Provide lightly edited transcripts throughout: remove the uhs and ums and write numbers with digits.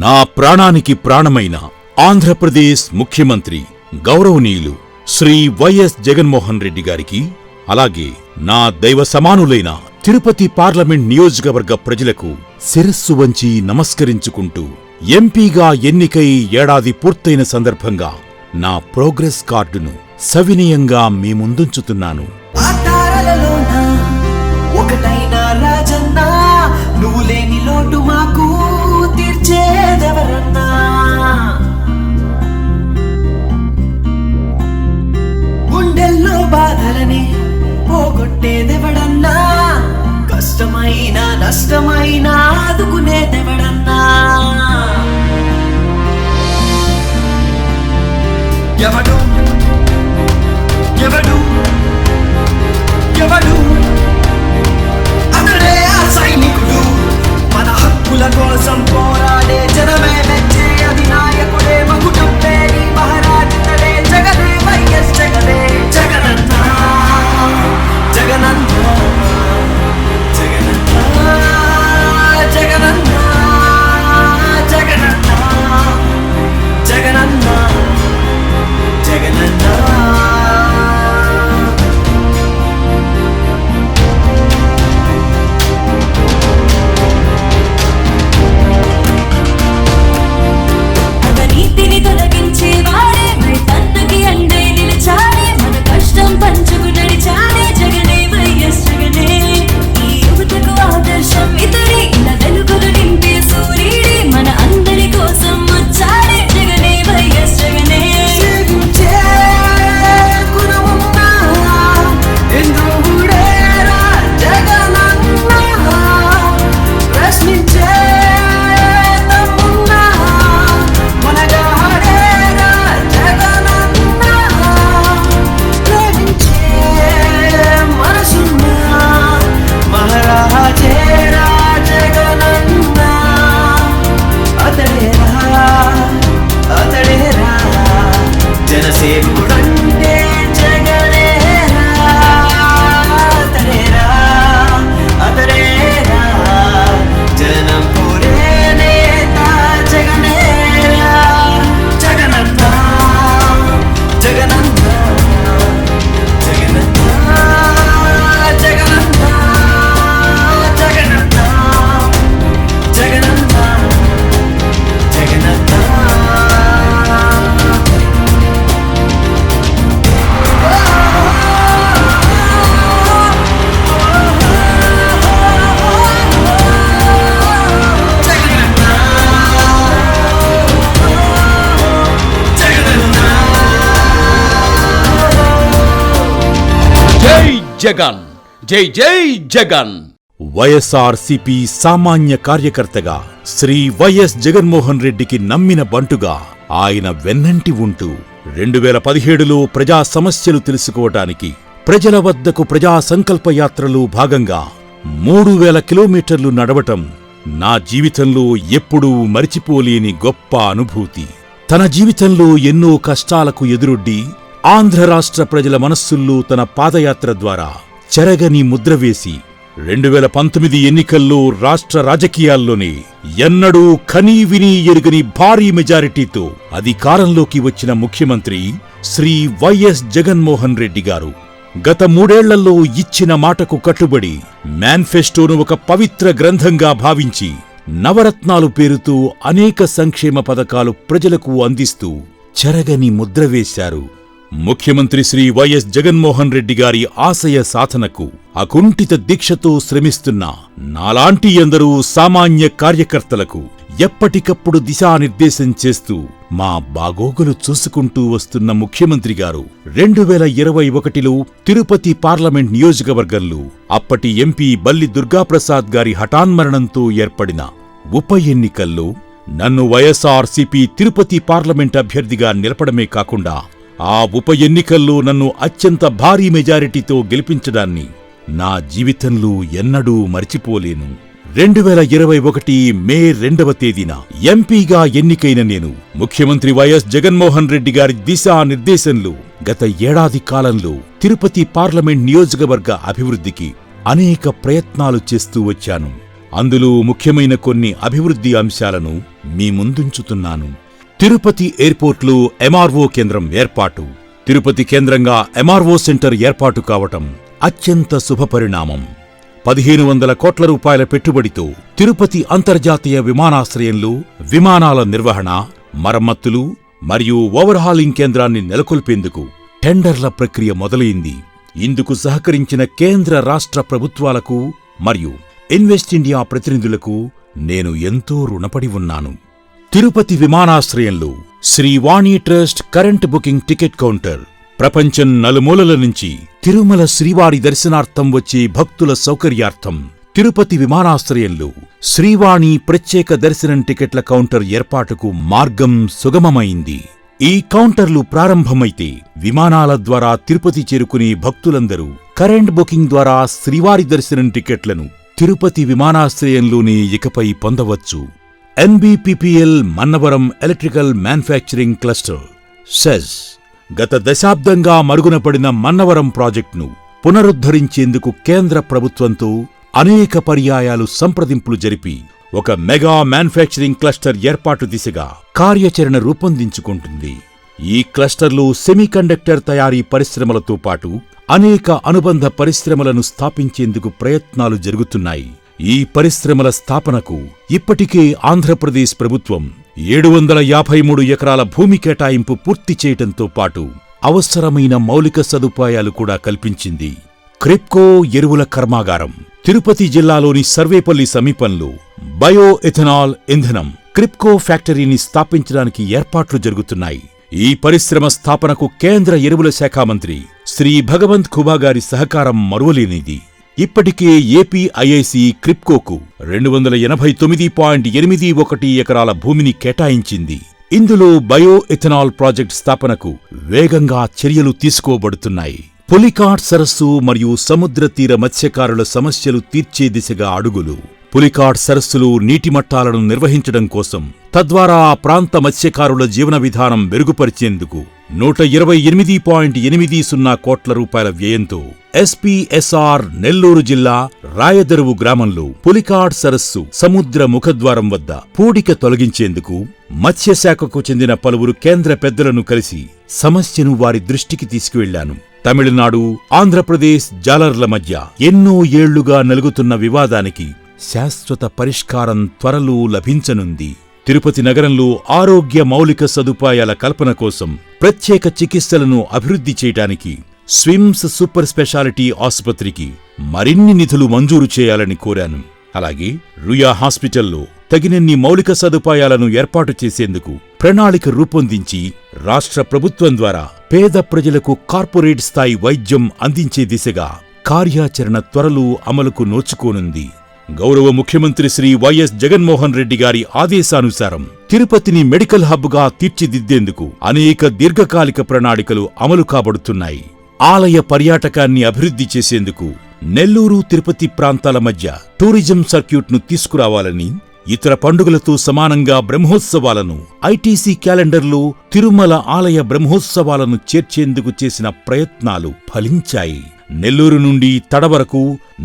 నా ప్రాణానికి ప్రాణమైన ఆంధ్రప్రదేశ్ ముఖ్యమంత్రి గౌరవనీయులు శ్రీ వైఎస్ జగన్మోహన్ రెడ్డి గారికి, అలాగే నా దైవ సమానులైన తిరుపతి పార్లమెంట్ నియోజకవర్గ ప్రజలకు శిరస్సు వంచి నమస్కరించుకుంటూ ఎంపీగా ఎన్నికై ఏడాది పూర్తయిన సందర్భంగా నా ప్రోగ్రెస్ కార్డును సవినయంగా మీ ముందుంచుతున్నాను. నువ్వు లేని లోటు మాకు తీర్చేదెవరన్నా, గుండెల్లో బాధలని పోగొట్టేదెవడన్నా, కష్టమైనా నష్టమైనా ఆదుకునేదెవడన్నా. ఎవడు ఎవడు ఎవడు అతడే ఆ సైనికుడు, మన హక్కుల కోసం పోరాడే జనమే మెచ్చే అధినాయకుడే, మకుటం పేరి మహారాజుతడే, జగనే వైఎస్ జగనే, జగనన్న జగనన్న జగనన్న జగనన్న జగనన్న జగనన్న జగనన్న. జగన్ జై జై జగన్. వైఎస్ఆర్సీపీ సామాన్య కార్యకర్తగా శ్రీ వైఎస్ జగన్మోహన్ రెడ్డికి నమ్మిన బంటుగా ఆయన వెన్నంటి ఉంటూ 2017లో ప్రజా సమస్యలు తెలుసుకోవటానికి ప్రజల వద్దకు ప్రజా సంకల్పయాత్రలో భాగంగా 3000 కిలోమీటర్లు నడవటం నా జీవితంలో ఎప్పుడూ మరిచిపోలేని గొప్ప అనుభూతి. తన జీవితంలో ఎన్నో కష్టాలకు ఎదురొడ్డి ఆంధ్ర రాష్ట్ర ప్రజల మనస్సుల్లో తన పాదయాత్ర ద్వారా చెరగని ముద్రవేసి 2019 ఎన్నికల్లో రాష్ట్ర రాజకీయాల్లోనే ఎన్నడూ కనీవినీ ఎరుగని భారీ మెజారిటీతో అధికారంలోకి వచ్చిన ముఖ్యమంత్రి శ్రీ వైఎస్ జగన్మోహన్ రెడ్డి గారు గత 3 ఏళ్లలో ఇచ్చిన మాటకు కట్టుబడి మేనిఫెస్టోను ఒక పవిత్ర గ్రంథంగా భావించి నవరత్నాలు పేరుతో అనేక సంక్షేమ పథకాలు ప్రజలకు అందిస్తూ చెరగని ముద్ర వేశారు. ముఖ్యమంత్రి శ్రీ వైఎస్ జగన్మోహన్ రెడ్డి గారి ఆశయ సాధనకు అకుంఠిత దీక్షతో శ్రమిస్తున్న నాలాంటి ఎందరో సామాన్య కార్యకర్తలకు ఎప్పటికప్పుడు దిశానిర్దేశం చేస్తూ మా బాగోగులు చూసుకుంటూ వస్తున్న ముఖ్యమంత్రి గారు 2021లో తిరుపతి పార్లమెంట్ నియోజకవర్గంలో అప్పటి ఎంపీ బల్లి దుర్గాప్రసాద్ గారి హఠాన్మరణంతో ఏర్పడిన ఉప ఎన్నికల్లో నన్ను వైఎస్ఆర్సీపీ తిరుపతి పార్లమెంట్ అభ్యర్థిగా నిలపడమే కాకుండా ఆ ఉప ఎన్నికల్లో నన్ను అత్యంత భారీ మెజారిటీతో గెలిపించడాన్ని నా జీవితంలో ఎన్నడూ మర్చిపోలేను. 2021 మే 2వ తేదీన ఎంపీగా ఎన్నికైన నేను ముఖ్యమంత్రి వైఎస్ జగన్మోహన్ రెడ్డి గారి దిశానిర్దేశంలో గత ఏడాది కాలంలో తిరుపతి పార్లమెంట్ నియోజకవర్గ అభివృద్ధికి అనేక ప్రయత్నాలు చేస్తూ వచ్చాను. అందులో ముఖ్యమైన కొన్ని అభివృద్ధి అంశాలను మీ ముందుంచుతున్నాను. తిరుపతి ఎయిర్పోర్ట్లో ఎంఆర్ఓ కేంద్రం ఏర్పాటు. తిరుపతి కేంద్రంగా ఎంఆర్ఓ సెంటర్ ఏర్పాటు కావటం అత్యంత శుభపరిణామం. 1500 కోట్ల రూపాయల పెట్టుబడితో తిరుపతి అంతర్జాతీయ విమానాశ్రయంలో విమానాల నిర్వహణ, మరమ్మతులు మరియు ఓవర్హాలింగ్ కేంద్రాన్ని నెలకొల్పేందుకు టెండర్ల ప్రక్రియ మొదలైంది. ఇందుకు సహకరించిన కేంద్ర రాష్ట్ర ప్రభుత్వాలకు మరియు ఇన్వెస్ట్ ఇండియా ప్రతినిధులకు నేను ఎంతో రుణపడి ఉన్నాను. తిరుపతి విమానాశ్రయంలో Srivani trust current booking ticket counter ప్రపంచం నలుమూలల నుంచి తిరుమల శ్రీవారి దర్శనార్థం వచ్చే భక్తుల సౌకర్యార్థం తిరుపతి విమానాశ్రయంలో శ్రీవాణి ప్రత్యేక దర్శనం టికెట్ల కౌంటర్ ఏర్పాటుకు మార్గం సుగమమైంది. ఈ కౌంటర్లు ప్రారంభమైతే విమానాల ద్వారా తిరుపతి చేరుకునే భక్తులందరూ కరెంట్ బుకింగ్ ద్వారా శ్రీవారి దర్శనం టికెట్లను తిరుపతి విమానాశ్రయంలోనే ఇకపై పొందవచ్చు. NBPPL Mannavaram electrical manufacturing cluster SEZ గత దశాబ్దంగా మరుగున పడిన మన్నవరం ప్రాజెక్టును పునరుద్ధరించేందుకు కేంద్ర ప్రభుత్వంతో అనేక పర్యాయాలు సంప్రదింపులు జరిపి ఒక మెగా మ్యానుఫ్యాక్చరింగ్ క్లస్టర్ ఏర్పాటు దిశగా కార్యాచరణ రూపొందించుకుంటుంది. ఈ క్లస్టర్లో సెమీకండక్టర్ తయారీ పరిశ్రమలతో పాటు అనేక అనుబంధ పరిశ్రమలను స్థాపించేందుకు ప్రయత్నాలు జరుగుతున్నాయి. ఈ పరిశ్రమల స్థాపనకు ఇప్పటికే ఆంధ్రప్రదేశ్ ప్రభుత్వం 753 ఎకరాల భూమి కేటాయింపు పూర్తి చేయటంతో పాటు అవసరమైన మౌలిక సదుపాయాలు కూడా కల్పించింది. క్రిప్కో ఎరువుల కర్మాగారం తిరుపతి జిల్లాలోని సర్వేపల్లి సమీపంలో బయో ఎథనాల్ ఇంధనం క్రిప్కో ఫ్యాక్టరీని స్థాపించడానికి ఏర్పాట్లు జరుగుతున్నాయి. ఈ పరిశ్రమ స్థాపనకు కేంద్ర ఎరువుల శాఖ మంత్రి శ్రీ భగవంత్ ఖుబా గారి సహకారం మరువలేనిది. ఇప్పటికే ఏపీఐఐసి క్రిప్కోకు 289.81 ఎకరాల భూమిని కేటాయించింది. ఇందులో బయో ఎథనాల్ ప్రాజెక్ట్ స్థాపనకు వేగంగా చర్యలు తీసుకోబడుతున్నాయి. పులికాట్ సరస్సు మరియు సముద్ర తీర మత్స్యకారుల సమస్యలు తీర్చే దిశగా అడుగులు. పులికాట్ సరస్సులో నీటి మట్టాలను నిర్వహించడం కోసం, తద్వారా ఆ ప్రాంత మత్స్యకారుల జీవన విధానం మెరుగుపరిచేందుకు 128.80 కోట్ల రూపాయల వ్యయంతో SPSR నెల్లూరు జిల్లా రాయదరువు గ్రామంలో పులికాట్ సరస్సు సముద్ర ముఖద్వారం వద్ద పూడిక తొలగించేందుకు మత్స్యశాఖకు చెందిన పలువురు కేంద్ర పెద్దలను కలిసి సమస్యను వారి దృష్టికి తీసుకువెళ్లాను. తమిళనాడు, ఆంధ్రప్రదేశ్ జాలర్ల మధ్య ఎన్నో ఏళ్లుగా నలుగుతున్న వివాదానికి శాశ్వత పరిష్కారం త్వరలో లభించనుంది. తిరుపతి నగరంలో ఆరోగ్య మౌలిక సదుపాయాల కల్పన కోసం ప్రత్యేక చికిత్సలను అభివృద్ధి చేయడానికి స్విమ్స్ సూపర్ స్పెషాలిటీ ఆసుపత్రికి మరిన్ని నిధులు మంజూరు చేయాలని కోరాను. అలాగే రుయా హాస్పిటల్లో తగినన్ని మౌలిక సదుపాయాలను ఏర్పాటు చేసేందుకు ప్రణాళిక రూపొందించి రాష్ట్ర ప్రభుత్వం ద్వారా పేద ప్రజలకు కార్పొరేట్ స్థాయి వైద్యం అందించే దిశగా కార్యాచరణ త్వరలో అమలుకు నోచుకోనుంది. గౌరవ ముఖ్యమంత్రి శ్రీ వైఎస్ జగన్మోహన్ రెడ్డి గారి ఆదేశానుసారం తిరుపతిని మెడికల్ హబ్గా తీర్చిదిద్దేందుకు అనేక దీర్ఘకాలిక ప్రణాళికలు అమలు కాబడుతున్నాయి. ఆలయ పర్యాటకాన్ని అభివృద్ధి చేసేందుకు నెల్లూరు, తిరుపతి ప్రాంతాల మధ్య టూరిజం సర్క్యూట్ను తీసుకురావాలని, ఇతర పండుగలతో సమానంగా బ్రహ్మోత్సవాలను ఐటీసీ క్యాలెండర్లో తిరుమల ఆలయ బ్రహ్మోత్సవాలను చేర్చేందుకు చేసిన ప్రయత్నాలు ఫలించాయి. నెల్లూరు నుండి తడ వరకు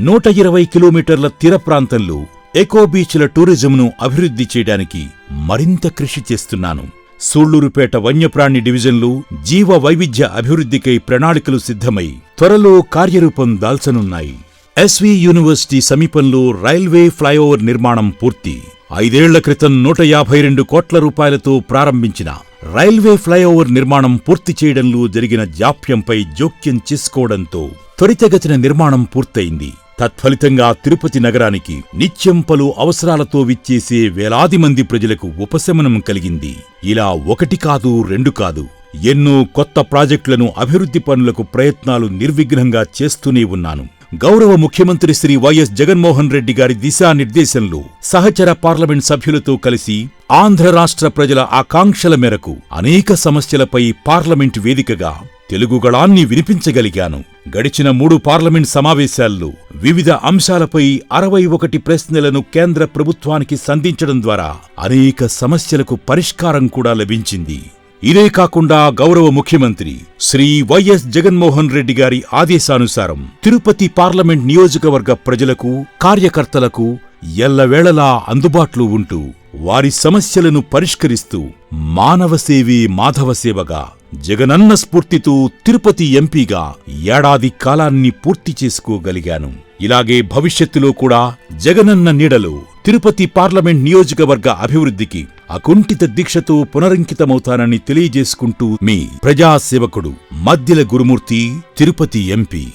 120 కిలోమీటర్ల తీర ప్రాంతంలో ఎకో బీచ్ల టూరిజంను అభివృద్ధి చేయడానికి మరింత కృషి చేస్తున్నాను. సూళ్లూరుపేట వన్యప్రాణి డివిజన్లో జీవ వైవిధ్య అభివృద్ధికై ప్రణాళికలు సిద్ధమై త్వరలో కార్యరూపం దాల్చనున్నాయి. ఎస్వి యూనివర్సిటీ సమీపంలో రైల్వే ఫ్లైఓవర్ నిర్మాణం పూర్తి. 5 ఏళ్ల క్రితం 152 కోట్ల రూపాయలతో ప్రారంభించిన రైల్వే ఫ్లైఓవర్ నిర్మాణం పూర్తి చేయడంలో జరిగిన జాప్యంపై జోక్యం చేసుకోవడంతో త్వరితగతిన నిర్మాణం పూర్తయింది. తత్ఫలితంగా తిరుపతి నగరానికి నిత్యం పలు అవసరాలతో విచ్చేసే వేలాది మంది ప్రజలకు ఉపశమనం కలిగింది. ఇలా 1 కాదు 2 కాదు, ఎన్నో కొత్త ప్రాజెక్టులను అభివృద్ధి పనులకు ప్రయత్నాలు నిర్విఘ్నంగా చేస్తూనే ఉన్నాను. గౌరవ ముఖ్యమంత్రి శ్రీ వైఎస్ జగన్మోహన్ రెడ్డి గారి దిశానిర్దేశంలో సహచర పార్లమెంట్ సభ్యులతో కలిసి ఆంధ్ర రాష్ట్ర ప్రజల ఆకాంక్షల మేరకు అనేక సమస్యలపై పార్లమెంట్ వేదికగా తెలుగు గళాన్ని వినిపించగలిగాను. గడిచిన 3 పార్లమెంట్ సమావేశాల్లో వివిధ అంశాలపై 61 ప్రశ్నలను కేంద్ర ప్రభుత్వానికి సంధించడం ద్వారా అనేక సమస్యలకు పరిష్కారం కూడా లభించింది. ఇదే కాకుండా గౌరవ ముఖ్యమంత్రి శ్రీ వైఎస్ జగన్మోహన్ రెడ్డి గారి ఆదేశానుసారం తిరుపతి పార్లమెంట్ నియోజకవర్గ ప్రజలకు, కార్యకర్తలకు ఎల్లవేళలా అందుబాటులో ఉంటూ వారి సమస్యలను పరిష్కరిస్తూ మానవ సేవే మాధవ సేవగా జగనన్న స్ఫూర్తితో తిరుపతి ఎంపీగా ఏడాది కాలాన్ని పూర్తి చేసుకోగలిగాను. ఇలాగే భవిష్యత్తులో కూడా జగనన్న నీడలో తిరుపతి పార్లమెంట్ నియోజకవర్గ అభివృద్ధికి అకుంఠిత దీక్షతో పునరంకితమవుతానని తెలియజేసుకుంటూ మీ ప్రజాసేవకుడు మద్దిల గురుమూర్తి, తిరుపతి ఎంపీ.